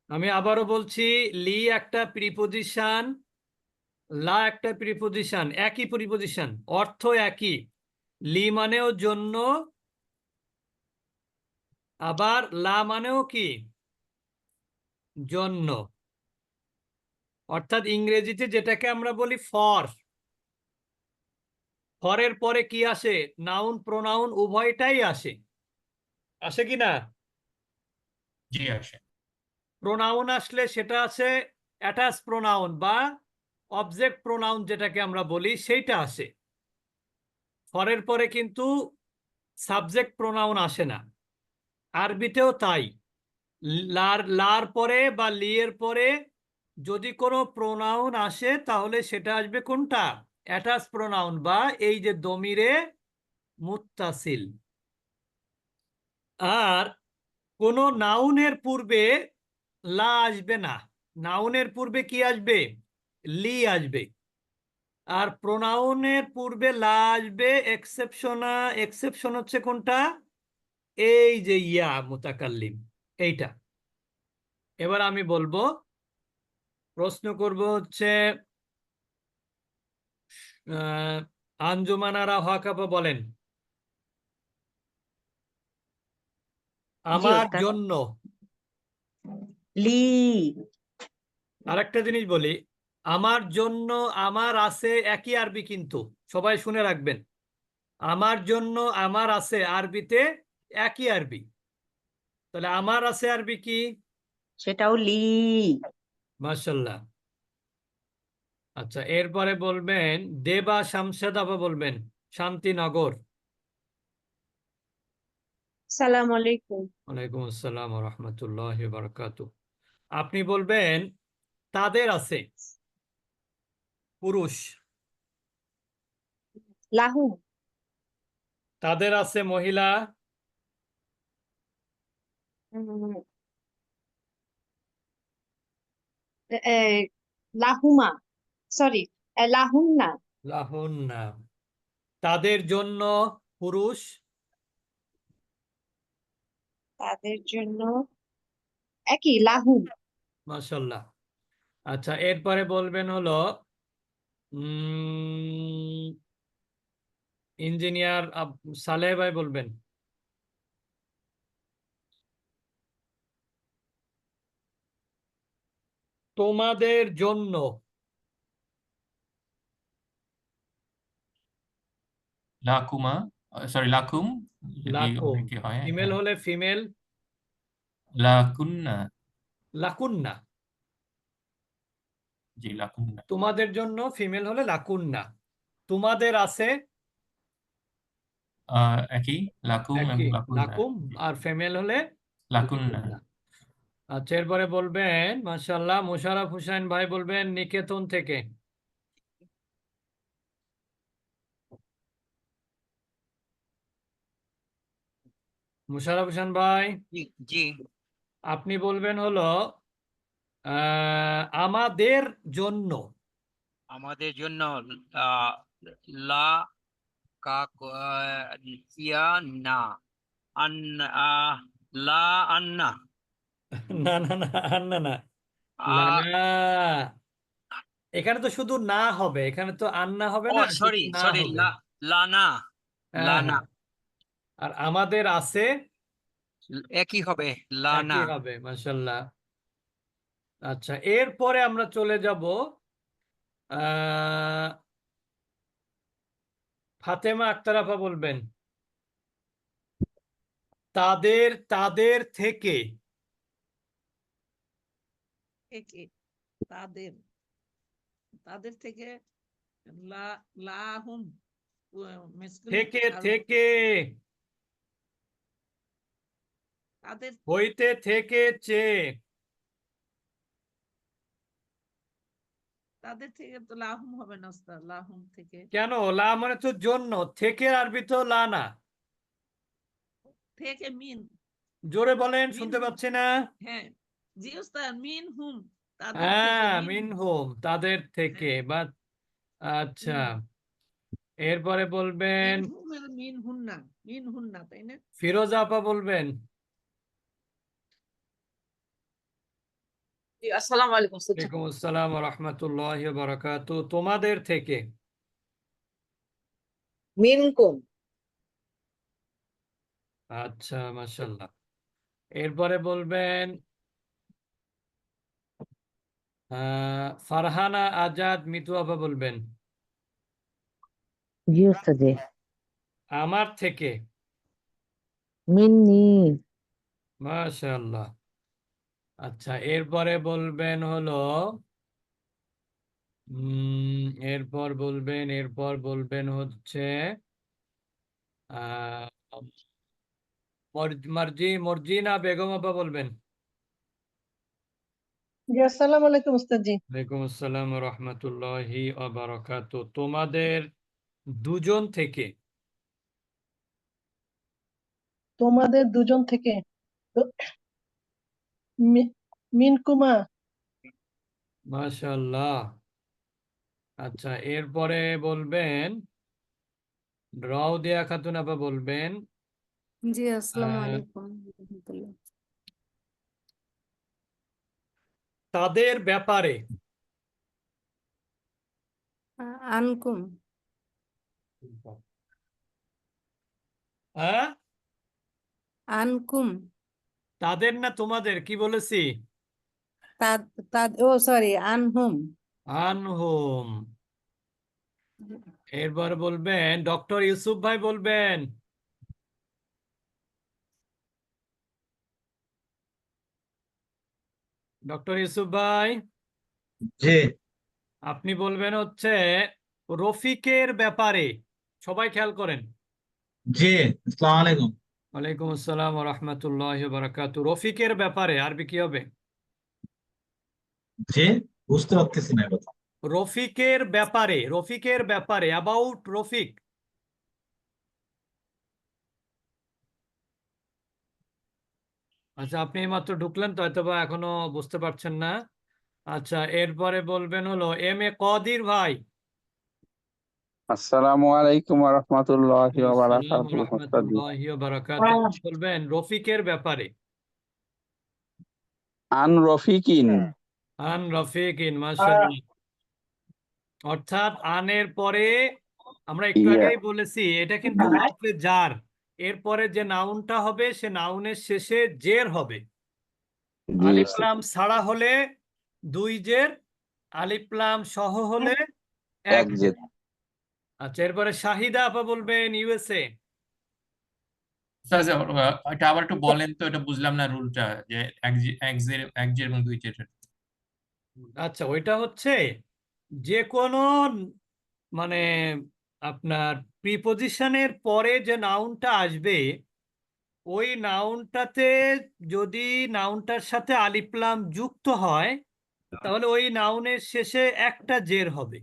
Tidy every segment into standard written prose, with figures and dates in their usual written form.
আমি আবারও বলছি, লি একটা প্রিপোজিশন, লা একটা প্রিপোজিশন, একই প্রিপোজিশন, অর্থ একই। লি মানেও জন্য, আবার লা মানেও কি জন্য। অর্থাৎ ইংরেজিতে যেটাকে আমরা বলি ফর, ফরের পরে কি আসে? নাউন প্রোনাউন উভয়টাই আসে। আসে কি না? জি আসে। প্রোনাউন আসলে সেটা আছে অ্যাটাচ প্রোনাউন বা অবজেক্ট প্রোনাউন যেটাকে আমরা বলি, সেইটা আসে। ফরের পরে কিন্তু সাবজেক্ট প্রোনাউন আসে না। আরবিতেও তাই। লার লার পরে বা লি এর পরে যদি কোনো প্রোনাউন আসে তাহলে সেটা আসবে কোনটা? অ্যাটাচ প্রোনাউন বা এই যে দমিরে মুত্তাসিল। আর কোনো নাউনের পূর্বে লা আসবে না। নাউনের পূর্বে কি আসবে? লি আসবে। আর প্রোনাউনের পূর্বে লা আসবে এক্সেপশন হচ্ছে কোনটা? এই যে ইয়া মুতাকাল্লিম, এইটা। এবার আমি বলবো, প্রশ্ন করব হচ্ছে আঞ্জুমানারা হকাপা বলেন, জি আমার ওস্তাদ। জন্য। লি। আরেকটা জিনিস বলি, আমার জন্য আমার আছে একই আরবি, কিন্তু সবাই শুনে রাখবেন, আমার জন্য আমার আছে আরবিতে একই আরবি। তাহলে আমার আছে আরবি কি? সেটাও লি। মাশাল্লাহ। আচ্ছা, এরপরে বলবেন দেবা শামশেদ আপা বলবেন শান্তিনগর। সালাম আলাইকুম। ওয়ালাইকুম আসসালাম রহমতুল্লাহ বারাকাতু। আপনি বলবেন তাদের আছে পুরুষ, লাহুম। তাদের আছে মহিলা, উম, এ, লাহুমা, সরি, লাহুন্না। লাহুন্না। তাদের জন্য পুরুষ, তাদের জন্য একই লাহুম। মাশাল্লাহ। আচ্ছা, এরপরে বলবেন হলো ইঞ্জিনিয়ার সালেহ ভাই বলবেন তোমাদের জন্য। লাকুমা, সরি লাকুম, যদি লাকুম। অনেকে হয়, ফিমেল হ্যাঁ। হলে ফিমেল লাকুন্না। লাকুন্না। জি লাকুন্না। তোমাদের জন্য ফিমেল হলে লাকুন্না। তোমাদের আছে একই, লাকুম এবং একই লাকুন্না। লাকুম, জি, আর ফিমেল হলে লাকুন্না। লাকুন্না। আচ্ছা, এরপরে বলবেন মাশাল্লাহ মোশাররফ হোসেন ভাই বলবেন নিকেতন থেকে। মোশাররফ হোসেন ভাই, জি জি। আপনি বলবেন হলো আমাদের জন্য। আমাদের জন্য আহ, লা কা ইয়া না আন লা আন্না। না না না, আর না না, আহ, লানা। এখানে তো শুধু না হবে, এখানে তো আন্না হবে ও না, শুধু সরি না সরি, হবে। লানা। হ্যাঁ লানা হ্যাঁ। আর আমাদের আছে একই হবে, লানা। একই হবে, মাশাল্লাহ। আচ্ছা, এরপরে আমরা চলে যাব আহ ফাতেমা আক্তার আপা বলবেন তাদের তাদের থেকে। থেকে, তাদের, তাদের থেকে, লা, লাহুম, মেসকুলিন, থেকে আর থেকে, তাদের, হইতে থেকে চেয়ে। তাদের থেকে তো লাহুম হবে না ওস্তাদ, লাহুম থেকে। কেন? লা মানে তো জন্য, থেকে আরবি তো লা না। থেকে মিন, জোরে বলেন, মিন শুনতে হুম। পাচ্ছি না। হ্যাঁ, জি ওস্তাদ, মিন হুম, তাদের থেকে, হ্যাঁ, মিন হুম। মিনহুম, তাদের থেকে হ্যাঁ। বা। আচ্ছা, হুম। এরপরে বলবেন মিন হুম আর মিন হুন্না, মিন হুন্না, তাই না? ফিরোজা আপা বলবেন জি, আসসালামু আলাইকুম উস্তাদ জি। ওয়ালাইকুম আসসালাম ওয়া রাহমাতুল্লাহি ওয়া বারাকাতুহু। তোমাদের থেকে। মিনকুম। আচ্ছা, মাশাআল্লাহ। এরপরে বলবেন ফারহানা আজাদ মিতু আপা বলবেন জি ওস্তাদ জি। আমার থেকে। মিন্নি। মাশাআল্লাহ। আচ্ছা, এরপরে বলবেন হলো এরপর বলবেন হচ্ছে আহ মর্জিনা বেগম আপা বলবেন। জি আসসালামু আলাইকুম উস্তাদ জি। ওয়ালাইকুম আসসালাম ওয়া রাহমাতুল্লাহি ওয়া বারাকাতুহু। তোমাদের দুজন থেকে। তোমাদের দুজন থেকে তো মিনকুমা। মাশাআল্লাহ। আচ্ছা, এরপরে বলবেন রাউদিয়া খাতুন আপা বলবেন জি আসসালামু আহ, আলাইকুম রাহমাতুল্লাহ। তাদের ব্যাপারে। আনকুম। হ্যাঁ, আনকুম। তাদের না তোমাদের, কি বলেছি? তাদ তাদ ও সরি আনহুম। আনহুম। এরপর বলবেন ডক্টর ইউসুফ ভাই বলবেন ডক্টর ইউসুফ ভাই জি আপনি বলবেন হচ্ছে রফিকের ব্যাপারে। সবাই খেয়াল করেন। জি আসসালামু আলাইকুম। ওয়ালাইকুম আসসালাম ওয়া রাহমাতুল্লাহি ওয়া বারাকাতুহু। রফিকের ব্যাপারে আরবি কি হবে? জি বুঝতে পারতেছি না কথা। রফিকের ব্যাপারে অ্যাবাউট রফিক। আচ্ছা, আপনি এইমাত্র ঢুকলেন তো, হয়তো বা এখনো বুঝতে পারছেন না। আচ্ছা, এরপরে বলবেন হলো এম এ কদির ভাই। আসসালামু আলাইকুম ওয়া রাহমাতুল্লাহি ওয়া আসসালাম বারাকাতুহু উস্তাদ জি। রাহমাতুল্লাহি ওয়া বারাকাতুহু। বলবেন রফিকের ব্যাপারে। আন রফিকিন। আন রফিকিন, মাশাআল্লাহ। অর্থাৎ আনের পরে আমরা একটু ইয়া আগেই বলেছি এটা কিন্তু হরফে জার। এরপরে যে নাউনটা হবে সে নাউনের শেষে জের হবে। জি আলিফ উস্তাদ। লাম ছাড়া হলে 2 জের, আলিফ লাম সহ হলে 1 এক জের। জেদ। আচ্ছা, এরপরে শাহিদা আপা বলবেন ইউএসএ। স্যার স্যার, এটা আবার একটু বলেন তো, এটা বুঝলাম না রুলটা, যে এক জের এবং দুই জের। আচ্ছা, ওইটা হচ্ছে যে কোনো মানে আপনার প্রিপজিশনের পরে যে নাউনটা আসবে ওই নাউনটাতে যদি নাউনটার সাথে আলিফ লাম যুক্ত হয় তাহলে ওই নাউনের শেষে একটা জের হবে।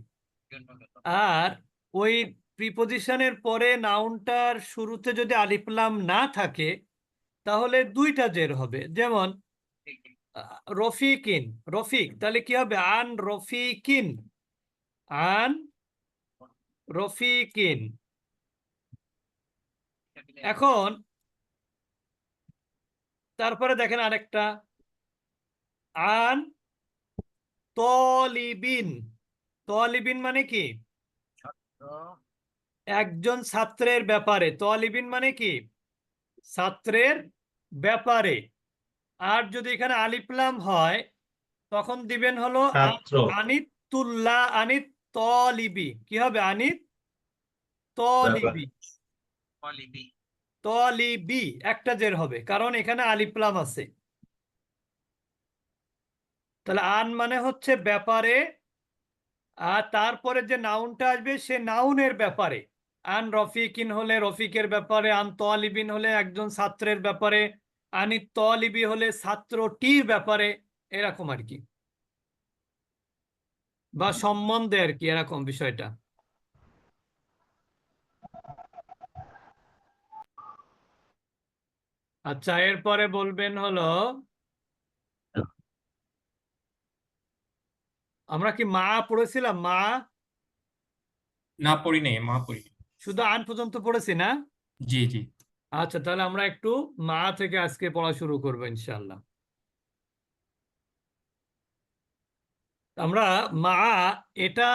আর ওই প্রিপজিশনের পরে নাউনটার শুরুতে যদি আলিফ লাম না থাকে তাহলে 2টা জের হবে। যেমন রফিকিন, রফিক, তাহলে কি হবে? আন রফিকিন, আন রফিকিন। এখন তারপরে দেখেন আরেকটা, আন তলিবিন। তলিবিন মানে কি? একজন ছাত্রের ব্যাপারে। তলিবিন মানে কি? ছাত্রের ব্যাপারে। আর যদি এখানে আলিফ লাম হয় তখন দিবেন হলো ছাত্র। আনিতুল্লাহ, আনিত তলিবি। কি হবে? আনিত ব্যাপারে। তলিবি। তলিবি একটা জের হবে কারণ এখানে আলিফ লাম আছে। তাহলে আন মানে হচ্ছে ব্যাপারে, আর তারপরে যে নাউনটা আসবে সে নাউনের ব্যাপারে। আন রফিকিন হলে রফিকের ব্যাপারে, আন তলিবিন হলে একজন ছাত্রের ব্যাপারে, আনি তলিবি হলে ছাত্রটির ব্যাপারে, এরকম আর কি, বা সম্বন্ধে আর কি, এরকম বিষয়টা। আচ্ছা, এরপরে বলবেন হলো আমরা কি মা পড়েছিলাম? মা না, পড়ি নেই, মা পড়ি নেই। শুধু আন পর্যন্ত পড়েছি না? জি জি। আচ্ছা, তাহলে আমরা একটু মা থেকে আজকে পড়া শুরু করবো ইনশাল্লাহ। আমরা মা এটা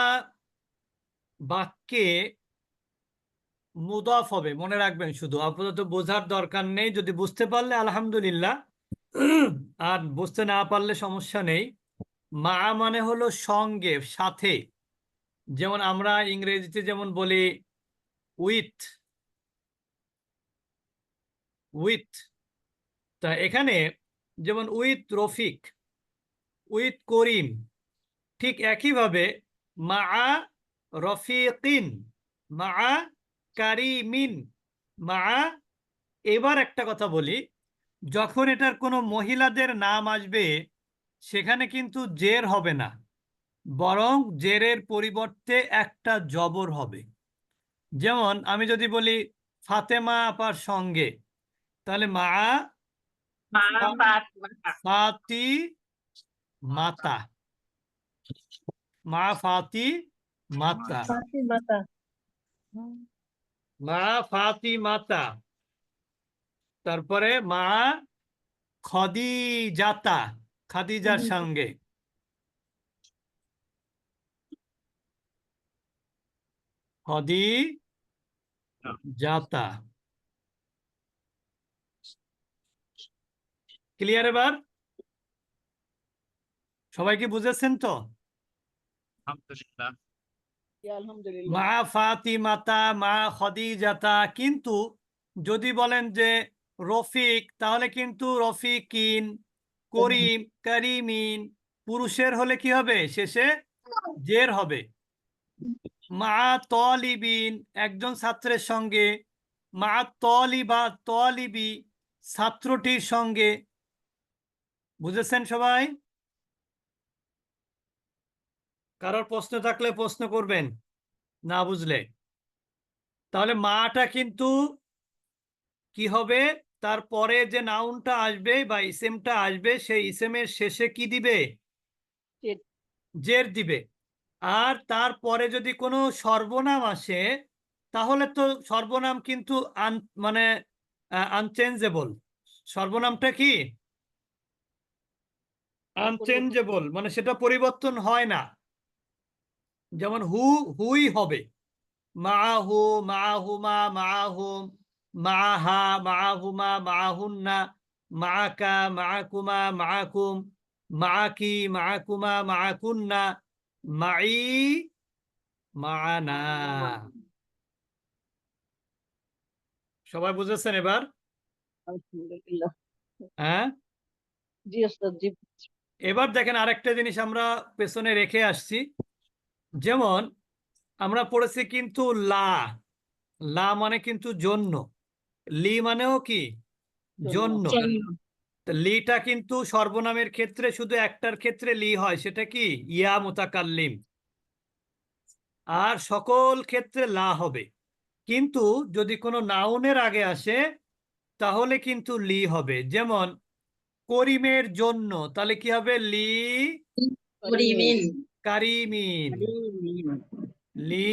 বাক্যে মুদাফ হবে, মনে রাখবেন। শুধু আপাতত বোঝার দরকার নেই, যদি বুঝতে পারলে আলহামদুলিল্লাহ, আর বুঝতে না পারলে সমস্যা নেই। মা মানে হলো সঙ্গে, সাথে। যেমন আমরা ইংরেজিতে যেমন বলি উইথ, উইথ। তা এখানে যেমন উইথ রফিক, উইথ করিম, ঠিক একইভাবে মা রফিকিন, মা কারিমিন, মা। এবার একটা কথা বলি, যখন এটার কোনো মহিলাদের নাম আসবে সেখানে কিন্তু জের হবে না, বরং জেরের পরিবর্তে একটা জবর হবে। যেমন আমি যদি বলি ফাতেমা আপার সঙ্গে, তাহলে মা ফাতি মাতা, মা ফাতি মাতা, ফাতিমাতা মা ফাতি মাতা। তারপরে মা খদিজাতা, খাদিজার সঙ্গে, খদিজাতা। ক্লিয়ার? এবার সবাই কি বুঝেছেন তো? আলহামদুলিল্লাহ। আলহামদুলিল্লাহ। মা ফাতিমাতা, মা খদিজাতা। কিন্তু যদি বলেন যে রফিক, তাহলে কিন্তু রফিকিন, করিম, কারিমিন, পুরুষের হলে কি হবে? শেষে জের হবে। মা তলিবিন, একজন ছাত্রের সঙ্গে, মা তলিবা, তলিবি, ছাত্রটির সঙ্গে। বুঝেছেন সবাই? কারোর প্রশ্ন থাকলে প্রশ্ন করবেন, না বুঝলে। তাহলে মাটা কিন্তু কি হবে? তারপরে যে নাউনটা আসবে বা ইসেমটা আসবে, সেই ইসেমের শেষে কি দিবে? জের। জের দিবে। আর তারপরে যদি কোনো সর্বনাম আসে, তাহলে তো সর্বনাম কিন্তু মানে আনচেঞ্জেবল। সর্বনামটা কি? আনচেঞ্জেবল, মানে সেটা পরিবর্তন হয় না। যেমন হুই হবে, মাহু, মাহুমা, মাহুম, মাহা, মাহুমা, মাহুন্না, মাকা, মাকুমা, মাকুম, মাকি, মাকুমা, মাকুন্না, মাই, মানা। সবাই বুঝেছেন এবার? আলহামদুলিল্লাহ। হ্যাঁ। জি ওস্তাদ, জি। এবার দেখেন আরেকটা জিনিস আমরা পেছনে রেখে আসছি। যেমন আমরা পড়েছি কিন্তু লা, লা মানে কিন্তু জন্য, লি মানেও কি? জন্য। তা লিটা কিন্তু সর্বনামের ক্ষেত্রে শুধু একটার ক্ষেত্রে লি হয়, সেটা কি? ইয়া মুতাকাল্লিম। আর সকল ক্ষেত্রে লা হবে। কিন্তু যদি কোনো নাউনের আগে আসে তাহলে কিন্তু লি হবে। যেমন করিমের জন্য, তাহলে কি হবে? লি কারিমিন, লি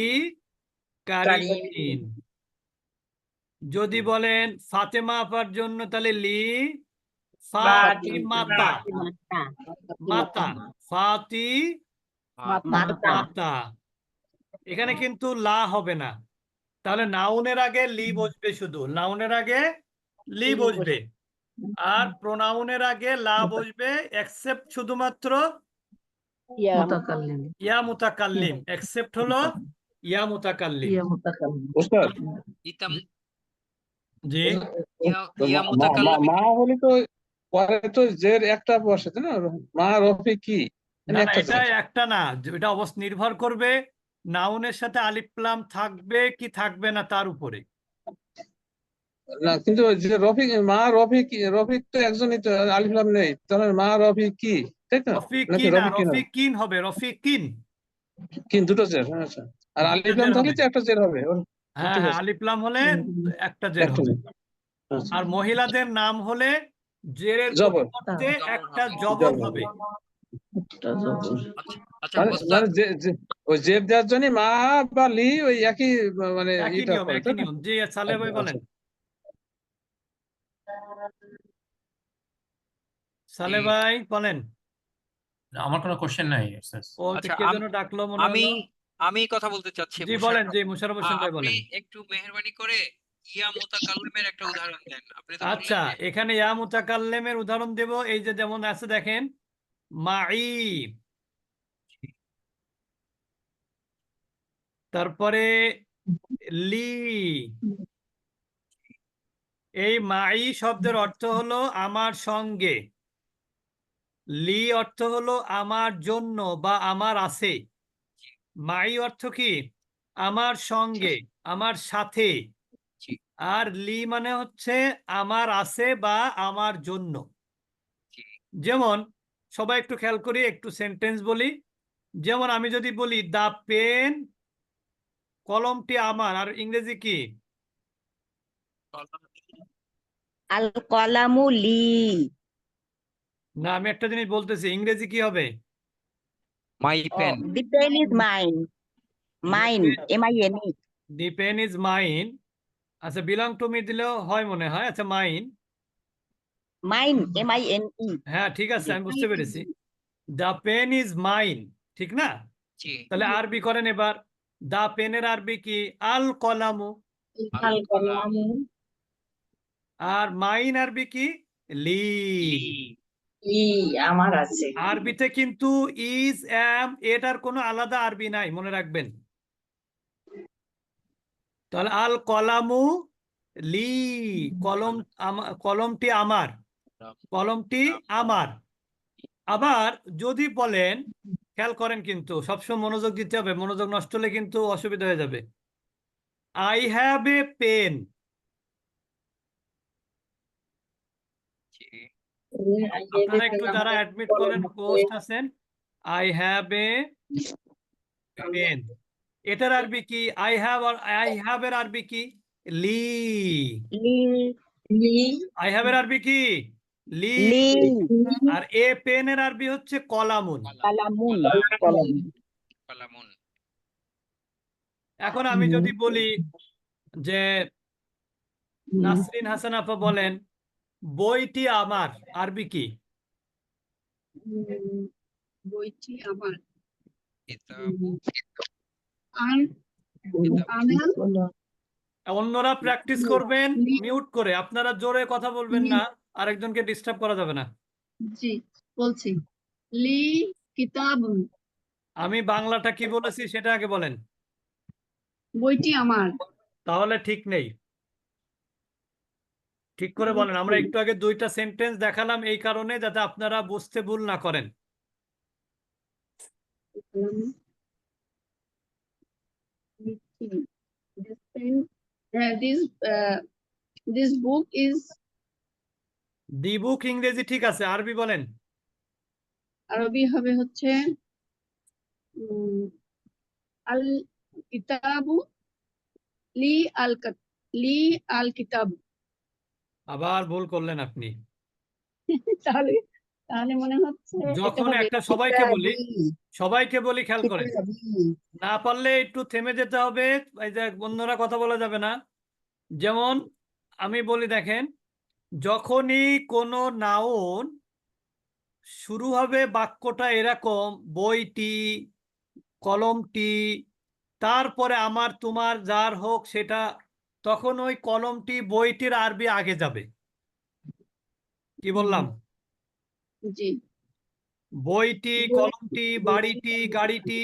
কারিমিন। যদি বলেন ফাতেমা আপার জন্য, তাহলে লি ফাতিমাতা, মাতা, ফাতি মাতা। এখানে কিন্তু লা হবে না। তাহলে নাউনের আগে লি বসবে, শুধু নাউনের আগে লি বসবে। আর প্রোনাউনের আগে লা বসবে, এক্সেপ্ট শুধুমাত্র মুতাকাল্লিম। ইয়া মুতাকাল্লিম। এক্সেপ্ট হলো ইয়া মুতাকাল্লিম। উস্তাদ, ইতাম জি। ইয়া মুতাকাল্লিম। মা হলে তো পরে তো জের একটা বসে, তাই না? মা রফি কি না না, একটা এটা জের। একটা না, এটা অবশ্য নির্ভর করবে নাউনের সাথে আলিফ লাম থাকবে কি থাকবে না তার উপরে। না, কিন্তু ওই যে রফিক, মা রফি কি, রফিক তো একজনই তো, আলিফ লাম নেই, তাহলে মা রফি কি, তাই তো? নাকি রফিকিন না, রফিক কি না? রফিকিন হবে, রফিকিন। কিন দুটো জের, আচ্ছা। আর দুটো আলিফ লাম জের থাকলে হবে। তো একটা জের হবে। হ্যাঁ ঠিক হ্যাঁ, আছে, আলিফ লাম হলে একটা জের একটা হবে। জের। আচ্ছা। আর মহিলাদের নাম হলে জেরের জবর, পরিবর্তে জবর একটা হবে। জবর জবর। হবে। আচ্ছা আচ্ছা মানে ওস্তাদ, ওই জের দেওয়ার জন্য মা বা লি ওই একই, মানে একই এটা নিয়ম, করে, একই তাই না? নিয়ম। জি, সালেহ ভাই বলেন। সালেহ ভাই বলেন। আমার কোনো কোশ্চেন নাই স্যার। ও তো আচ্ছা কে যেন ডাকলো মনে আমি হলো। আমি কথা বলতে চাচ্ছি জি মুশাররফ। বলেন, জি মুশাররফ হোসেন ভাই আপনি বলেন। একটু মেহেরবানি করে ইয়া মুতাকাল্লিমের একটা উদাহরণ দেন। আপনি তো আচ্ছা, বললেন যে এখানে ইয়া মুতাকাল্লিমের উদাহরণ দেব। এই যে যেমন আছে দেখেন, মাই, তারপরে লি। এই মাই শব্দের অর্থ হলো আমার সঙ্গে, লি অর্থ হলো আমার জন্য বা আমার আছে। মাই অর্থ কি? আমার সঙ্গে, আমার সাথে। জি, আর লি মানে হচ্ছে আমার আছে বা আমার জন্য। জি, যেমন সবাই একটু খেয়াল করি, একটু সেন্টেন্স বলি। যেমন আমি যদি বলি দা পেন, কলমটি আমার, আর ইংরেজি কি? আল কলামু লি। না, আমি একটা জিনিস বলতেছি, ইংরেজি কি হবে? My pen. The pen is mine. Mine, MINE। The pen is mine. আচ্ছা, বিলং টু মি দিলেও হয় মনে হয়। আচ্ছা, মাইন, মাইন, MINE। হ্যাঁ ঠিক আছে, আমি বুঝতে পেরেছি। দা পেন ইজ মাইন, ঠিক না? জি, তাহলে আরবি করেন এবার। দা পেনের আরবি কি? আল কলামু। আল কলাম। আর মাইন আরবি কি? লি। লি আমার আছে। আরবিতে কিন্তু ইজ, এম, এটার কোনো আলাদা আরবি নাই, মনে রাখবেন। তাহলে আল কলামু লি, কলম, কলমটি আমার, কলমটি আমার। আবার যদি বলেন, খেয়াল করেন কিন্তু সবসময় মনোযোগ দিতে হবে, মনোযোগ নষ্ট হলে কিন্তু অসুবিধা হয়ে যাবে। I have a pen. জি, আপনারা একটু যারা অ্যাডমিট করেন, পোস্ট আছেন, আই হ্যাভ এ পেন, এটার আরবি কি? আই হ্যাভ, আর আই হ্যাভ এর আরবি কি? লি। লি, লি, আই হ্যাভ এর আরবি কি? লি। লি, আর এ পেন এর আরবি হচ্ছে কলামুন। কালামুন। কলামুন। এখন আমি যদি বলি যে নাসরিন হাসান আপা বলেন, বইটি আমার, আরবি কি? বইটি আমার। কিতাবু। আর কিতাবু। অন্যরা প্র্যাকটিস করবেন মিউট করে, আপনারা জোরে কথা বলবেন না, আরেকজনকে ডিস্টার্ব করা যাবে না। জি বলছি, লি কিতাবুন। আমি বাংলাটা কি বলেছি সেটা আগে বলেন, বইটি আমার। তাহলে ঠিক নেই। ঠিক করে বলেন। আমরা একটু আগে দুইটা সেন্টেন্স দেখালাম এই কারণে, যাতে আপনারা বুঝতে ভুল না করেন। This book is দি বুক ইংরেজি ঠিক আছে, আরবি বলেন। আরবি হবে হচ্ছে আল কিতাবু লি লি আল কিতাব। আবার ভুল করলেন আপনি। তাহলে তাহলে মনে হচ্ছে এটা যখন হবে একটা সবাইকে বলি খেয়াল করেন, না পারলে একটু থেমে যেতে হবে, এই যে অন্যরা কথা বলা যাবে না। যেমন আমি বলি দেখেন, যখনই কোনো নাউন শুরু হবে বাক্যটা এরকম, বইটি, কলমটি, তারপরে আমার, তোমার, যার হোক সেটা, তখন ওই কলমটি, বইটির আরবি আগে যাবে। কি বললাম? জি বইটি, কলমটি, বাড়িটি, গাড়িটি,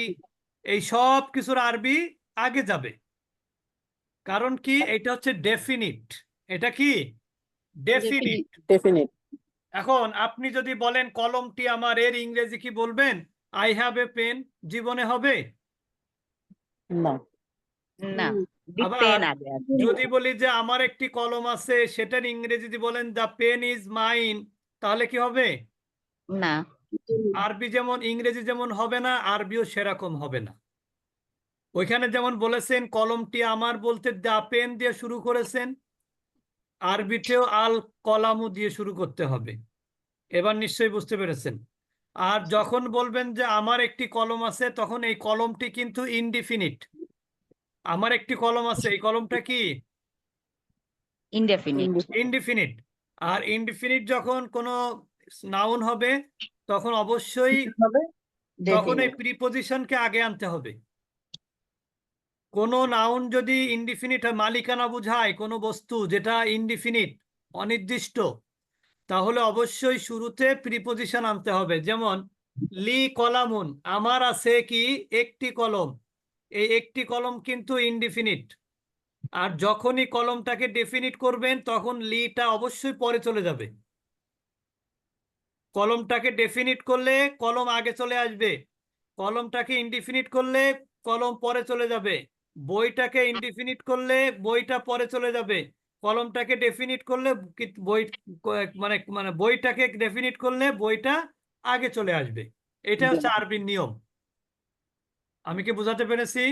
এই সব কিছুর আরবি আগে যাবে। কারণ কি? এটা হচ্ছে ডেফিনিট। এটা কি? ডেফিনিট। ডেফিনিট। এখন আপনি যদি বলেন কলমটি আমার, এর ইংরেজি কি বলবেন? I have a pen. জীবনে হবে? না না, দি আবার পেন আগে আছে। যদি বলি যে আমার একটি কলম আছে, সেটার ইংরেজি যদি বলেন দ্য পেন ইজ মাইন, তাহলে কি হবে? না, আরবি যেমন, ইংরেজি যেমন হবে না, আরবিও সেরকম হবে না। ওইখানে যেমন বলেছেন কলমটি আমার বলতে দ্য পেন দিয়ে শুরু করেছেন, আরবিতেও আল কলামু দিয়ে শুরু করতে হবে। এবার নিশ্চয়ই বুঝতে পেরেছেন। আর যখন বলবেন যে আমার একটি কলম আছে, তখন এই কলমটি কিন্তু ইনডিফিনিট। আমার একটি কলম আছে, এই কলমটা কি? ইনডেফিনিট। ইনডিফিনিট। আর ইনডিফিনিট যখন কোনো নাউন হবে, তখন অবশ্যই হবে তখন এই definite প্রিপজিশনকে আগে আনতে হবে। কোনো নাউন যদি ইনডিফিনিট হয়, মালিকানা বোঝায় কোনো বস্তু যেটা ইনডিফিনিট অনির্দিষ্ট, তাহলে অবশ্যই শুরুতে প্রিপজিশন আনতে হবে। যেমন লি কলামুন, আমার আছে কি একটি কলম। এই একটি কলম কিন্তু ইনডিফিনিট। আর যখনই কলমটাকে ডেফিনিট করবেন তখন লিটা অবশ্যই পরে চলে যাবে। কলমটাকে ডেফিনিট করলে কলম আগে চলে আসবে, কলমটাকে ইনডিফিনিট করলে কলম পরে চলে যাবে, বইটাকে ইনডিফিনিট করলে বইটা পরে চলে যাবে, কলমটাকে ডেফিনিট করলে বই মানে মানে বইটাকে ডেফিনিট করলে বইটা আগে চলে আসবে। এটা হচ্ছে আরবির নিয়ম। আমি কি বোঝাতে পেরেছি?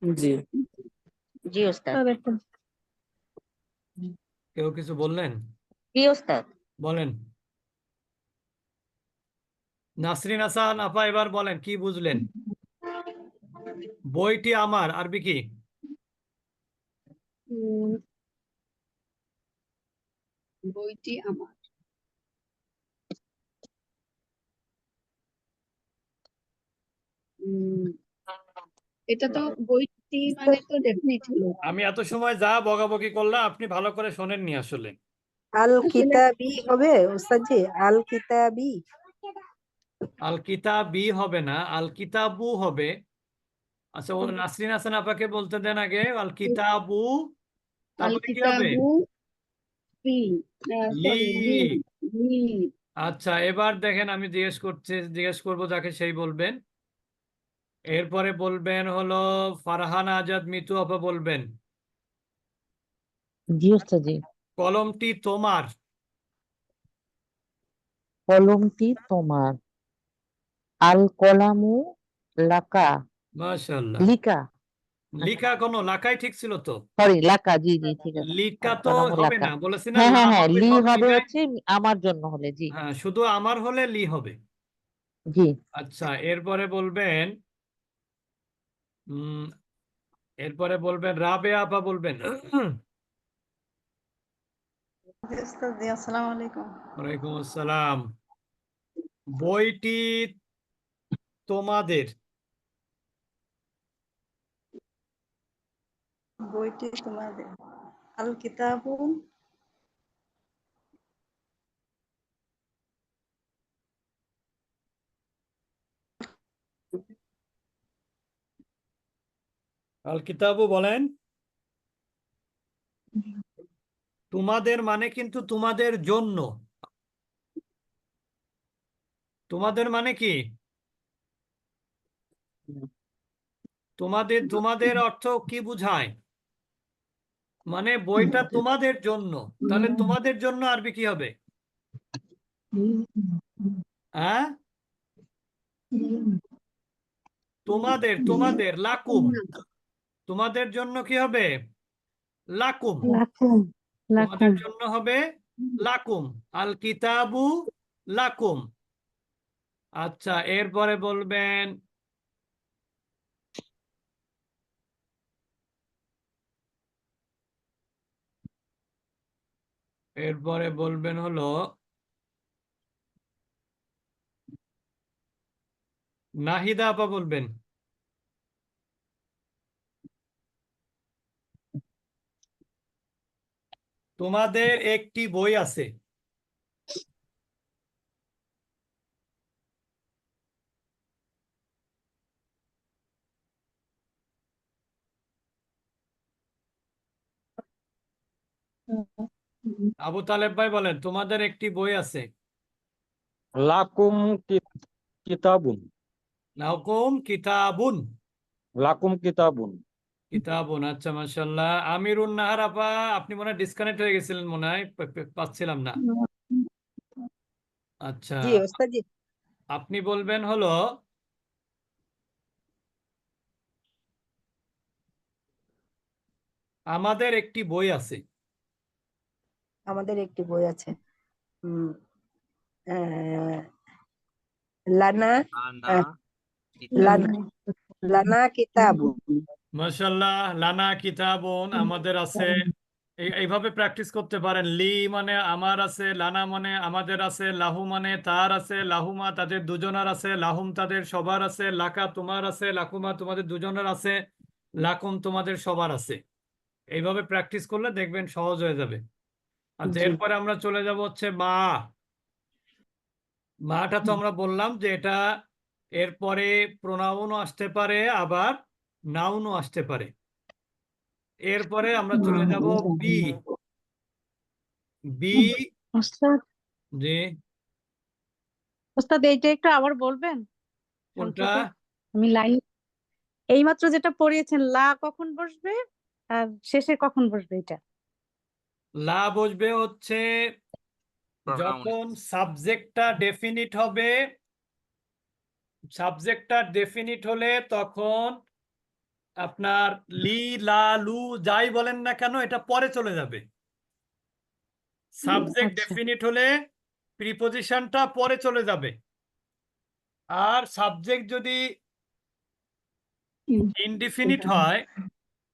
জি জি ওস্তাদ কেউ কিছু বললেন? জি ওস্তাদ বলেন। নাসরিন হাসান আপা এবার বলেন কি বুঝলেন? বইটি আমার আরবি কি? বইটি আমার। এটা তো বইটি মানে তো ডেফিনিট হলো। আমি এত সময় যা বকাবকি করলাম আপনি ভালো করে শোনেননি আসলে। আল কিতাবি হবে উস্তাদজি, আল কিতাবি। আল কিতাবি হবে না, আল কিতাবু হবে। আচ্ছা ও নাসরিন হাসান আপাকে বলতে দেন আগে। আল কিতাবু, আল তারপরে কি হবে? কিতাবু বি লি। সরি বি আচ্ছা এবার দেখেন, আমি জিজ্ঞেস করবো যাকে সেই বলবেন। এরপরে বলবেন হলো ফারহান আজাদ মিতু আপা বলবেন জি ওস্তাদ জি কলমটি তোমার। কলমটি তোমার আল কলামু লাকা মাশাআল্লাহ। লিকা লিখা কোনো লাকাই ঠিক ছিল তো? সরি লাকা জি জি ঠিক আছে লিকা আল তো কলামু হবে লাকা না, বলেছি না হ্যাঁ লা হ্যাঁ হ্যাঁ হবে লি সব হবে মিলে। হচ্ছে আমার জন্য হলে জি হ্যাঁ শুধু আমার হলে লি হবে। জি আচ্ছা এরপরে বলবেন উম এরপরে বলবেন রাবেয়া আপা বলবেন। আসসালামু আলাইকুম। ওয়ালাইকুম আসসালাম। বইটি তোমাদের। বইটি তোমাদের আল কিতাবু আল কিতাবু বলেন। তোমাদের মানে কিন্তু তোমাদের জন্য। তোমাদের মানে কি? তোমাদের তোমাদের অর্থ কি বুঝায়? মানে বইটা তোমাদের জন্য। তাহলে তোমাদের জন্য আরবি কি হবে? হ্যাঁ তোমাদের তোমাদের লাকুম। তোমাদের জন্য কি হবে? লাকুম। লাকুম তোমাদের লাকুম। জন্য হবে লাকুম। আল কিতাবু লাকুম। আচ্ছা এরপরে বলবেন হলো নাহিদা আপা বলবেন তোমাদের একটি বই আছে। আবু তালেব ভাই বলেন তোমাদের একটি বই আছে। লাকুম কিতাবুন লাকুম কিতাবুন। লাকুম কিতাবুন কিতাবুন আচ্ছা মাশাআল্লাহ। আমিরুন নাহার আপা আপনি মনে হয় ডিসকানেক্ট হয়ে গেছিলেন, মনে হয় পাচ্ছিলাম না। আচ্ছা জি ওস্তাদজি। আপনি বলবেন হলো আমাদের একটি বই আছে। আমাদের একটি বই আছে। উম, আহ, লানা আহ, লানা লানা কিতাবু। মাশাআল্লাহ। লানা কিতাবুন আমাদের আছে। এইভাবে প্র্যাকটিস করতে পারেন। লি মানে আমার আছে, লানা মানে আমাদের আছে, লাহু মানে তার আছে, লাহুমা তাদের দুজনের আছে, লাহুম তাদের সবার আছে, লাকা তোমার আছে, লাকুমা তোমাদের দুজনের আছে, লাকুম তোমাদের সবার আছে। এইভাবে প্র্যাকটিস করলে দেখবেন সহজ হয়ে যাবে। আচ্ছা, জি। এরপরে আমরা চলে যাব হচ্ছে মা। মাটা তো আমরা বললাম যে এটা এরপরে প্রোনাউনও আসতে পারে, আবার নাউনও আসতে পারে। এরপরে আমরা চলে যাব বি। বি ওস্তাদ জি ওস্তাদ এইটা একটু আবার বলবেন কোনটা? সংক্ষেপে? আমি লাইন এইমাত্র যেটা পড়িয়েছেন, লা কখন বসবে আর শেষে কখন বসবে এটা? লা বসবে হচ্ছে Pronoun. যখন সাবজেক্টটা ডেফিনিট হবে। সাবজেক্টটা ডেফিনিট হলে তখন আপনার লি, লা, লু যাই বলেন না কেন এটা পরে চলে যাবে। সাবজেক্ট আচ্ছা। ডেফিনিট হলে প্রিপজিশনটা পরে চলে যাবে। আর সাবজেক্ট যদি ইনডিফিনিট হয়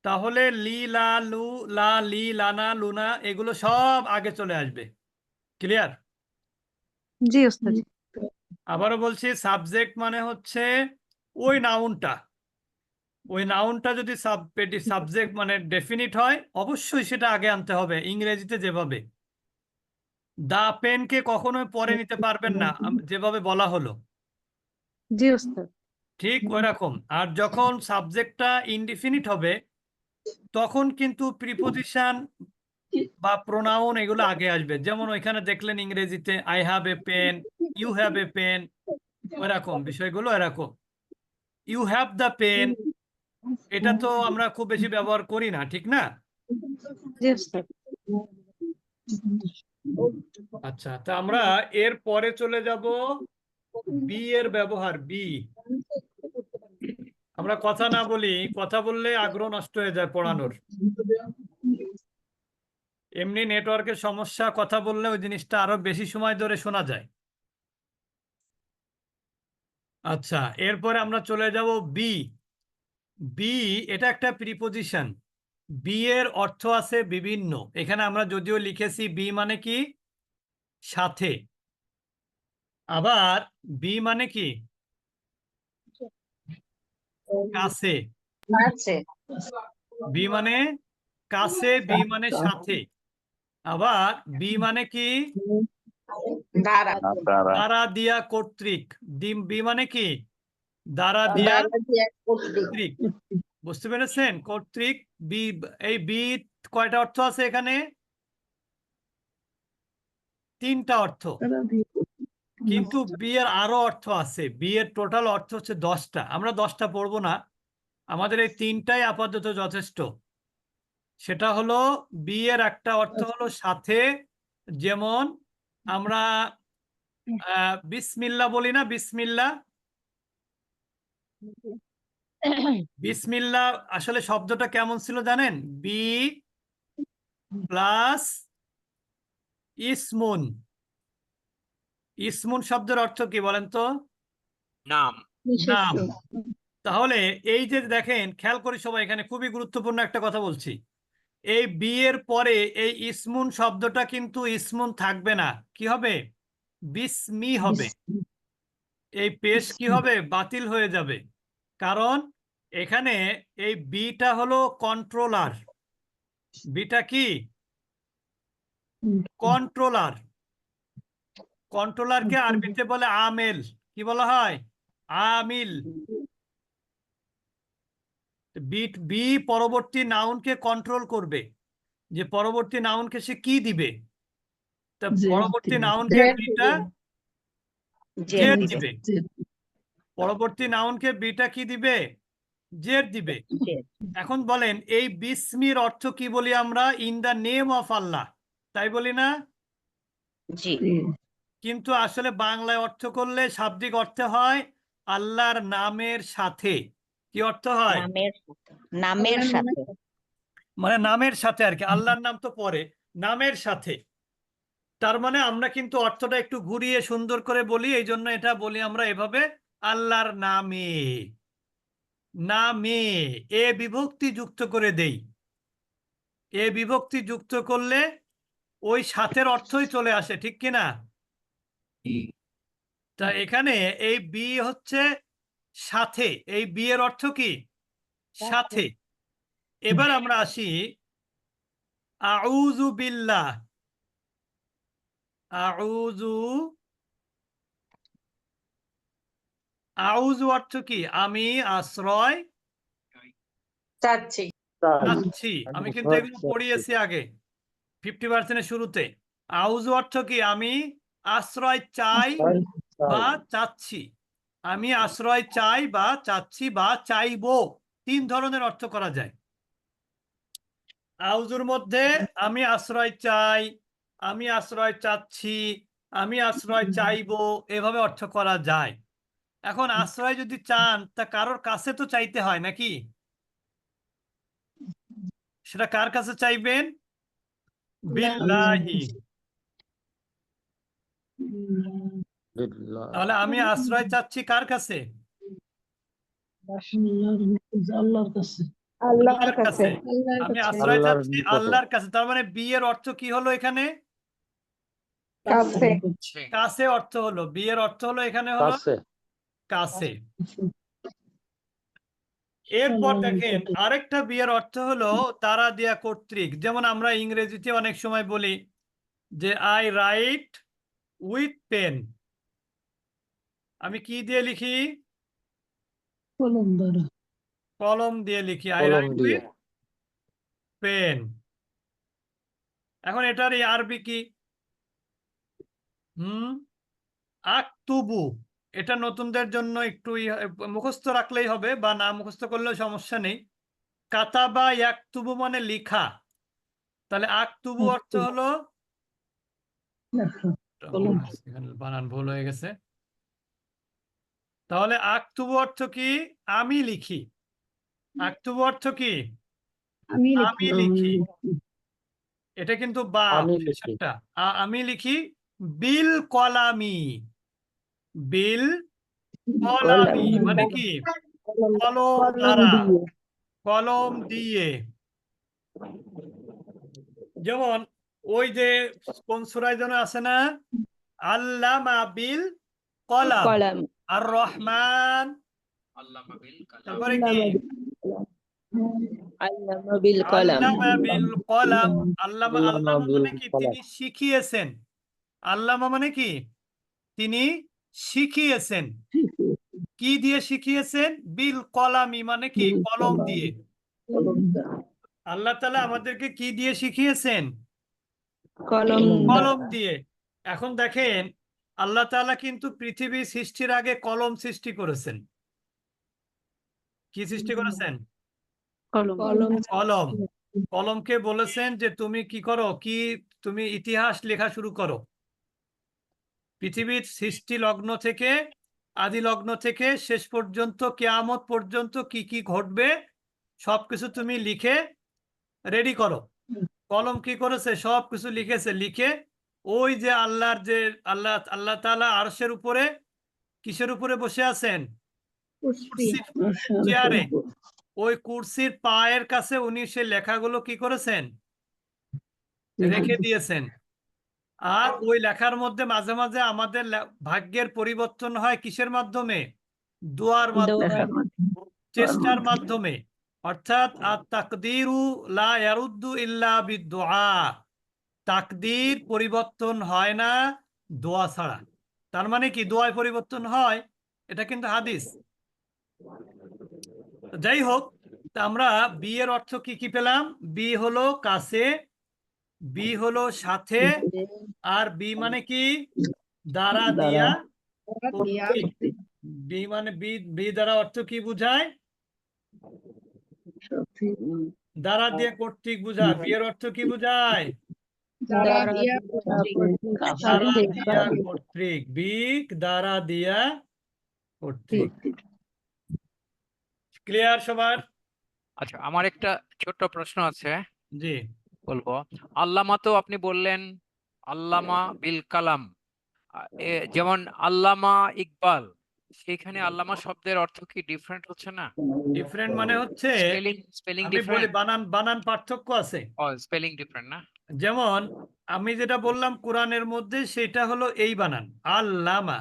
তাহলে লি, লা, লু, লা, লি, লানা, লুনা এগুলো সব আগে চলে আসবে। ক্লিয়ার? জি ওস্তাদ। আবারও বলছি, সাবজেক্ট মানে হচ্ছে ওই নাউনটা। ওই নাউনটা যদি সাবজেক্ট মানে ডেফিনিট হয় অবশ্যই সেটা আগে আনতে হবে, ইংরেজিতে যেভাবে। দা পেনকে কখনোই পরে নিতে পারবেন না, যেভাবে বলা হলো জি ওস্তাদ। ঠিক ওইরকম। আর যখন সাবজেক্টটা ইনডিফিনিট হবে তখন কিন্তু প্রিপোজিশন বা প্রোনাউন এগুলো আগে আসবে। যেমন ওইখানে দেখলেন ইংরেজিতে I have a pen, you have a pen, ওইরকম বিষয়গুলো এরকম। ইউ হ্যাভ দ্য পেন এটা তো আমরা খুব বেশি ব্যবহার করি না, ঠিক না? জি ওস্তাদ। আচ্ছা, তা আমরা এর পরে চলে যাব বি এর ব্যবহার। বি আমরা কথা না বলি, কথা বললে আগ্রহ নষ্ট হয়ে যায় পড়ানোর। এমনি নেটওয়ার্কের সমস্যা, কথা বললে ওই জিনিসটা আরো বেশি সময় ধরে শোনা যায়। আচ্ছা, এরপরে আমরা চলে যাব বি। বি এটা একটা প্রিপোজিশন। বি এর অর্থ আছে বিভিন্ন। এখানে আমরা যদিও লিখেছি বি মানে কি সাথে, আবার বি মানে কি কাছে। আছে বি মানে কাছে, বি মানে সাথে, আবার বি মানে কি দ্বারা দ্বারা দিয়া কর্তৃক। বি মানে কি দ্বারা দিয়া দ্বারা দিয়ে কর্তৃক। কর্তৃক। বুঝতে পেরেছেন? কর্তৃক। বি, এই বি কয়টা অর্থ আছে এখানে? তিনটা অর্থ। কিন্তু বি এর আরো অর্থ আছে। বি এর টোটাল অর্থ হচ্ছে 10টা। আমরা 10টা পড়বো না, আমাদের এই তিনটাই আপাতত যথেষ্ট। সেটা হলো বি এর একটা অর্থ হলো সাথে, যেমন আমরা বিসমিল্লাহ বলি না, বিসমিল্লাহ। বিসমিল্লাহ আসলে শব্দটা কেমন ছিল জানেন? B plus ইসমুন। ইসমুন শব্দের অর্থ কি বলেন তো? নাম। নাম। তাহলে এই যে দেখেন, খেয়াল করি সবাই, এখানে খুবই গুরুত্বপূর্ণ একটা কথা বলছি। এই বি এর পরে এই ইসমুন শব্দটা কিন্তু ইসমুন থাকবে না, কি হবে? বিসমি হবে। এই পেশ কি হবে? বাতিল হয়ে যাবে। কারণ এখানে এই বিটা হলো কন্ট্রোলার। বিটা কি? কন্ট্রোলার। কন্ট্রোলারকে আরবিতে বলে আমেল। কি বলা হয়? আমিল। বি পরবর্তী নাউনকে কন্ট্রোল করবে, যে পরবর্তী নাউনকে সে কি দিবে। তা পরবর্তী নাউনকে বিটা জেড দিবে। পরবর্তী নাউনকে বিটা কি দিবে? জেড দিবে। এখন বলেন এই বিসমির অর্থ কি বলি আমরা? ইন দা নেম অফ আল্লাহ, তাই বলি না? জি কিন্তু আসলে বাংলায় অর্থ করলে শাব্দিক অর্থে হয় আল্লাহর নামের সাথে। কি অর্থ হয়? নামের সাথে মানে নামের সাথে আর কি। আল্লাহর নাম তো পরে, নামের সাথে। তার মানে আমরা কিন্তু অর্থটা একটু ঘুরিয়ে সুন্দর করে বলি, এই জন্য এটা বলি আমরা এভাবে, আল্লাহর নামে। নামে এ বিভক্তি যুক্ত করে দেই। এ বিভক্তি যুক্ত করলে ওই সাথের অর্থই চলে আসে, ঠিক কিনা? তা এখানে এই বি হচ্ছে সাথে, এই বি এর অর্থ কি? সাথে। এবার আমরা আসি আউযু বিল্লাহ। আউযু, আউযু অর্থ কি? আমি আশ্রয় চাচ্ছি। চাচ্ছি। আমি কিন্তু এগুলো পড়িয়েছি আগে 50% শুরুতে। আউযু অর্থ কি? আমি আশ্রয় চাই বা চাচ্ছি। আমি আশ্রয় চাই বা চাচ্ছি বা চাইবো, 3 ধরনের অর্থ করা যায়। আউযুর মধ্যে আমি আশ্রয় চাই, আমি আশ্রয় চাচ্ছি, আমি আশ্রয় চাইবো, এভাবে অর্থ করা যায়। এখন আশ্রয় যদি চান তা কারোর কাছে তো চাইতে হয় নাকি? সেটা কার কাছে চাইবেন? বিল্লাহি। তাহলে আমি আশ্রয় চাচ্ছি কার কাছে? আল্লাহর কাছে। আল্লাহর কাছে। আল্লাহর আমি কাছে। আশ্রয় চাচ্ছি আল্লাহর কাছে। তার মানে বি এর অর্থ কি হলো এখানে? কাছে। কাছে অর্থ হলো, বি এর অর্থ হলো এখানে হলো কাছে। এরপর দেখেন আরেকটা বি এর অর্থ হলো দ্বারা দেয়া কর্তৃক। যেমন আমরা ইংরেজিতে অনেক সময় বলি যে আই রাইট উইথ পেন। আমি কি দিয়ে লিখি? কলম দ্বারা। কলম দিয়ে লিখি, আই রাইট উইথ পেন। এখন এটার এই আরবি কি? আক্তুবু। এটা নতুনদের জন্য একটু মুখস্থ রাখলেই হবে, বা না মুখস্থ করলেও সমস্যা নেই। কাতাবা ইয়াকতুবু মানে লিখা। তাহলে আক্তুবু অর্থ হলো, এখানে বানান ভুল হয়ে গেছে। তাহলে আক্তুবু অর্থ কি? আমি লিখি। আক্তুবু অর্থ কি? আমি আমি লিখি। এটা কিন্তু বা শেষেরটা। আমি লিখি বিল কলামি। বিল কলামি মানে কি? কলম দ্বারা, কলম দিয়ে। যেমন ওই যে কোন সূরায় যেন আছে না, আল্লামা বিল কলাম। আর রহমান, তারপরে কি? আল্লামা বিল কলাম। আল্লামা, আল্লামা মানে কি? তিনি শিখিয়েছেন। আল্লামা মানে কি? তিনি শিখিয়েছেন। কি দিয়ে শিখিয়েছেন? বিল কলামি মানে কি? কলম দিয়ে। আল্লাহ তাআলা আমাদেরকে কি দিয়ে শিখিয়েছেন? কলম দিয়ে। এখন দেখেন আল্লাহ তাআলা কিন্তু পৃথিবী সৃষ্টির আগে কলম সৃষ্টি করেছেন। কি সৃষ্টি করেছেন? কলম। কলমকে বলেছেন যে তুমি কি করো, কি তুমি ইতিহাস লেখা শুরু করো। পৃথিবীর সৃষ্টি লগ্ন থেকে, আদি লগ্ন থেকে শেষ পর্যন্ত কিয়ামত পর্যন্ত কি কি ঘটবে সবকিছু তুমি লিখে রেডি করো। কলম কি করেছে? সবকিছু লিখেছে। লিখে ওই যে আল্লাহর যে আল্লাহ তাআলা আরশের উপরে কিসের উপরে বসে আছেন? কুরসির চেয়ারে। ওই কুরসির পায়ের কাছে উনি সে লেখাগুলো কি করেছেন? রেখে দিয়েছেন। আর ওই লেখার মধ্যে মাঝে মাঝে আমাদের ভাগ্যের পরিবর্তন হয় কিসের মাধ্যমে? দোয়ার মাধ্যমে, চেষ্টার মাধ্যমে। অর্থাৎ তাকদীরু লা ইয়ারুদ্দু ইল্লা বিদুআ। তাকদীর পরিবর্তন হয় না দোয়া ছাড়া। তার মানে কি? দোয়ায় পরিবর্তন হয়, এটা কিন্তু হাদিস। যাই হোক, তা আমরা বি এর অর্থ কি কি পেলাম? বি হলো কাছে, বি হলো সাথে, আর বি মানে কি? দ্বারা দিয়া কর্তৃক। বি মানে বি দ্বারা অর্থ কি বুঝায়? দ্বারা দিয়ে কর্তৃক বুঝায়। বি এর অর্থ কি বুঝায়? দ্বারা দিয়া কর্তৃক। বি দ্বারা দিয়া কর্তৃক। ক্লিয়ার সবার? আচ্ছা, আমার একটা ছোট্ট প্রশ্ন আছে, জি। বলবো। আল্লামা তো আপনি বললেন আল্লামা বিল কালাম, যেমন আল্লামা ইকবাল, সেইখানে আল্লামা শব্দের অর্থ কি ডিফারেন্ট হচ্ছে না? ডিফারেন্ট মানে হচ্ছে, স্পেলিং আমি বলি ডিফারেন্ট? বানান পার্থক্য আছে। ও স্পেলিং ডিফারেন্ট না? যেমন আমি যেটা বললাম কোরআনের মধ্যে, সেটা হলো এই বানান আল্লামা,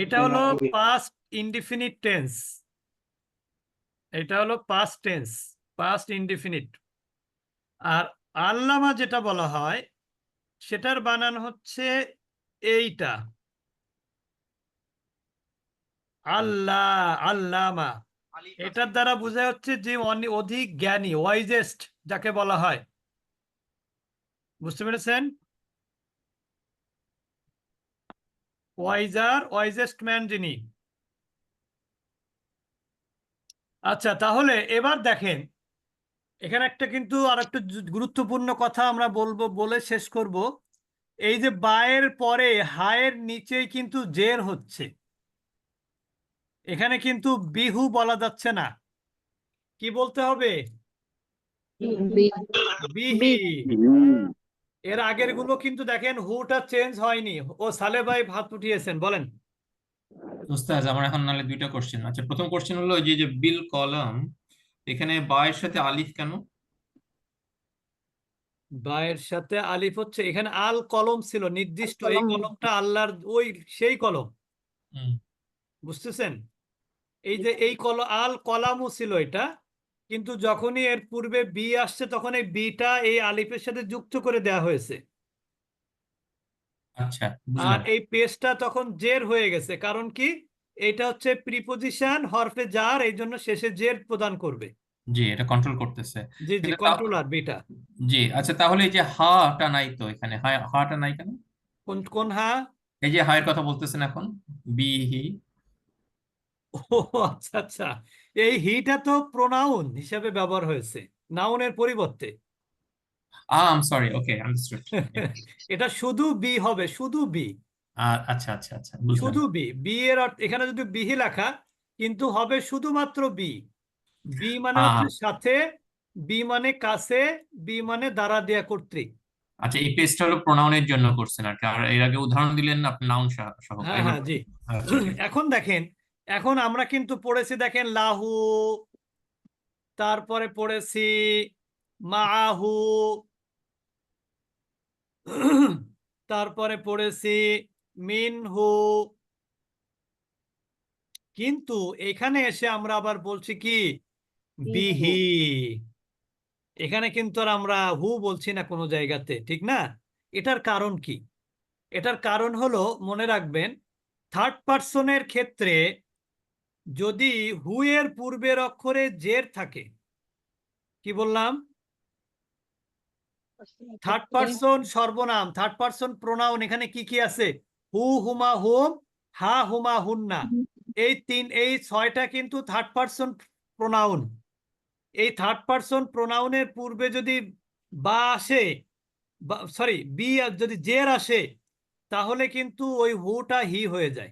এটা হলো পাস্ট ইনডিফিনিট টেন্স, এটা হলো পাস্ট টেন্স, পাস্ট ইনডিফিনিট। আর আল্লামা যেটা বলা হয় সেটার বানান হচ্ছে এইটা, আল্লাহ, আল্লামা। এটার দ্বারা বোঝা হচ্ছে যে অধিক জ্ঞানী, ওয়াইজেস্ট যাকে বলা হয়। বুঝতে পেরেছেন? ওয়াইজেস্ট ম্যান যিনি। আচ্ছা, তাহলে এবার দেখেন এখানে একটা কিন্তু আর একটা গুরুত্বপূর্ণ কথা আমরা বলবো, বলে শেষ করব। এই যে বায়ের পরে হায়ের নিচেই কিন্তু জের হচ্ছে, এখানে কিন্তু বিহু বলা যাচ্ছে না, কি বলতে হবে? বিহি। এর আগের গুলো কিন্তু দেখেন হুটা চেঞ্জ হয়নি। ও সালে ভাই হাত উঠিয়েছেন, বলেন। উস্তাদ আমার এখন নাহলে দুইটা কোশ্চেন। আচ্ছা, প্রথম কোশ্চেন হলো যে যে বিল কলম, এখানে বায়ের সাথে আলিফ কেন? বায়ের সাথে আলিফ হচ্ছে, এখানে আল কলম ছিল নির্দিষ্ট, এই কলমটা আল্লাহর ওই সেই কলম, হুম, বুঝতেছেন? এই যে এই আল কলামও ছিল এটা, কিন্তু যখনই এর পূর্বে বি আসছে তখন এই বিটা এই আলিফের সাথে যুক্ত করে দেয়া হয়েছে, আচ্ছা আর বুঝলাম। এই পেশটা তখন জের হয়ে গেছে। কারণ কি? এটা হচ্ছে প্রিপোজিশন হরফে জার, এই জন্য শেষে জের প্রদান করবে। জি, এটা কন্ট্রোল করতেছে। জি জি, কিন্তু কন্ট্রোলার বিটা। জি, আচ্ছা তাহলে এই যে হাটা নাই তো এখানে, হাটা নাই কেন? কোন কোন হা? এই যে হায়ের কথা বলতেছেন এখন, বিহি। ও আচ্ছা আচ্ছা, এই হিটা তো প্রোনাউন হিসাবে ব্যবহার হয়েছে, নাউনের পরিবর্তে। আম সরি, ওকে আন্ডারস্টুড। এটা শুধু বি হবে, শুধু বি, আচ্ছা আচ্ছা আচ্ছা, বুঝলাম। শুধু বি। বি এর অর্থ এখানে যদি বিহি লেখা, কিন্তু হবে শুধুমাত্র বি। বি মানে হচ্ছে সাথে, বি মানে কাছে, বি মানে দ্বারা দেয়া কর্তৃক। আচ্ছা, এই পেজটা হলো প্রোনাউনের জন্য করছেন আর কি, আর এর আগে উদাহরণ দিলেন না আপনি নাউন সহ। হ্যাঁ হ্যাঁ জি। আচ্ছা, এখন দেখেন, এখন আমরা কিন্তু পড়েছি, দেখেন লাহু, তারপরে পড়েছি মাহু, তারপরে পড়েছি মিনহু, কিন্তু এখানে এসে আমরা আবার বলছি কি বিহি। এখানে কিন্তু আর আমরা হু বলছি না কোনো জায়গাতে, ঠিক না? এটার কারণ কি? এটার কারণ হলো, মনে রাখবেন, থার্ড পার্সনের ক্ষেত্রে যদি হু এর পূর্বের অক্ষরে জের থাকে, কি বললাম? থার্ড পার্সন সর্বনাম, থার্ড পার্সন প্রোনাউন, এখানে কি কি আছে? হু, হুমা, হুম, হা, হুমা, হুন্না, এই ছয়টা কিন্তু থার্ড পার্সন প্রোনাউন। এই থার্ড পার্সন প্রোনাউনের পূর্বে যদি বা আসে, সরি বি যদি জের আসে, তাহলে কিন্তু ওই হুটা হি হয়ে যায়।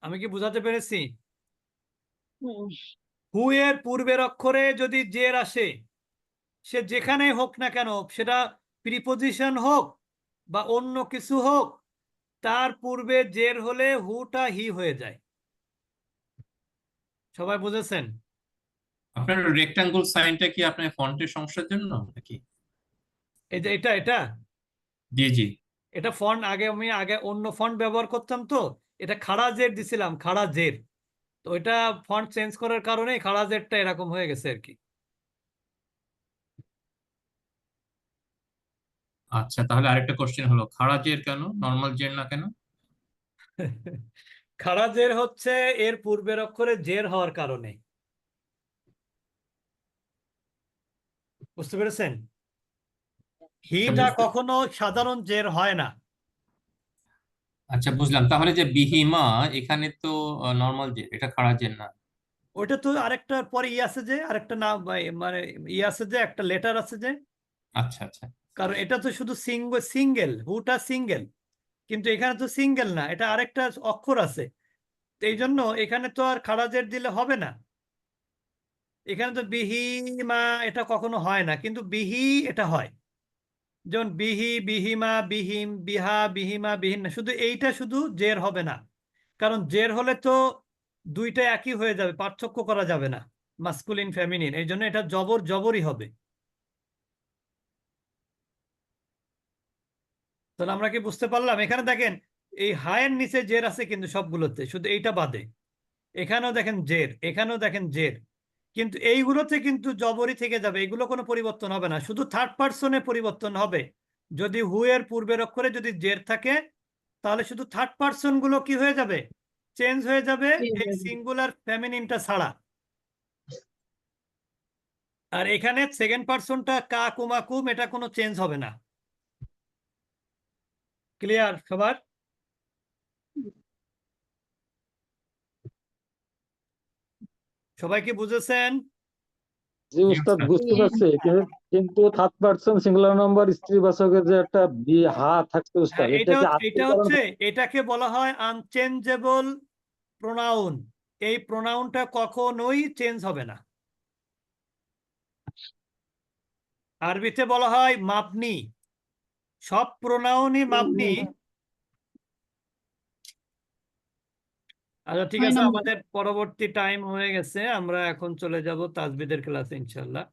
আমি কি বুঝাতে পেরেছি? হু এর পূর্বের অক্ষরে যদি জের আসে, সে যেখানেই হোক না কেন, সেটা প্রিপোজিশন হোক বা অন্য কিছু হোক, তার পূর্বে জের হলে হুটা হি হয়ে যায়। সবাই বুঝেছেন? আপনার রেক্টাঙ্গুল সাইনটা কি আপনার ফন্টের সমস্যার জন্য নাকি? এই যে এটা জি জি। এটা ফন্ট, আমি আগে অন্য ফন্ট ব্যবহার করতাম, তো এটা খাড়া জের দিছিলাম, খাড়া জের, তো এটা ফন্ট চেঞ্জ করার কারণে খাড়া জেরটা এরকম হয়ে গেছে আর কি। আচ্ছা, তাহলে আরেকটা কোশ্চেন হলো, খাড়া জের কেন, নর্মাল জের না কেন? খাড়া জের হচ্ছে এর পূর্বের অক্ষরে জের হওয়ার কারণে। বুঝতে পেরেছেন? হিটা কখনো সাধারণ জের হয় না। আচ্ছা বুঝলাম, তাহলে যে বিহিমা, এখানে তো নর্মাল জের, এটা খাড়া জের না। ওইটা তো আরেকটা পরে ই আছে যে, আরেকটা নাম মানে ই আছে যে, একটা লেটার আছে যে, আচ্ছা আচ্ছা কারণ এটা তো শুধু সিঙ্গেল, হুটা সিঙ্গেল, কিন্তু এখানে তো সিঙ্গেল না, এটা আরেকটা অক্ষর আছে, তো এই জন্য এখানে তো আর খাড়া জের দিলে হবে না। এখানে তো বিহিমা এটা কখনো হয় না, কিন্তু বিহি এটা হয়। যেমন বিহি, বিহিমা, বিহিম, বিহা, বিহিমা, বিহিন না, শুধু এইটা শুধু জের হবে না, কারণ জের হলে তো দুইটা একই হয়ে যাবে, পার্থক্য করা যাবে না, মাস্কুলিন ফেমিনিন, এই জন্য এটা জবর জবরই হবে। তাহলে আমরা কি বুঝতে পারলাম? এখানে দেখেন এই হায়ের নিচে জের আছে কিন্তু সবগুলোতে, শুধু এইটা বাদে। এখানেও দেখেন জের, এখানেও দেখেন জের, কিন্তু এইগুলোতে কিন্তু জবরই থেকে যাবে, এগুলো কোনো পরিবর্তন হবে না, শুধু থার্ড পার্সনে পরিবর্তন হবে। যদি হু এর পূর্বের অক্ষরে যদি জের থাকে তাহলে শুধু থার্ড পার্সন গুলো কি হয়ে যাবে, চেঞ্জ হয়ে যাবে, এই সিঙ্গুলার ফেমিনিনটা ছাড়া। আর এখানে সেকেন্ড পার্সনটা কা কুমা কুম, এটা কোনো চেঞ্জ হবে না। ক্লিয়ার সবার? সবাই কি বুঝেছেন? জি উস্তাদ বুঝতে পারছি, কিন্তু থার্ড পারসন সিঙ্গুলার নাম্বার স্ত্রীবাচকের যে একটা বি হা থাকছে উস্তাদ, হ্যাঁ, এটা কি এটা হচ্ছে, এটাকে বলা হয় আনচেঞ্জেবল প্রোনাউন। এই প্রোনাউনটা কখনোই চেঞ্জ হবে না। আরবিতে বলা হয় মাবনি, সব প্রোনাউনই মাবনি। আচ্ছা ঠিক আছে, আমাদের পরবর্তী টাইম হয়ে গেছে, আমরা এখন চলে যাব তাজবিদের ক্লাসে ইনশাল্লাহ।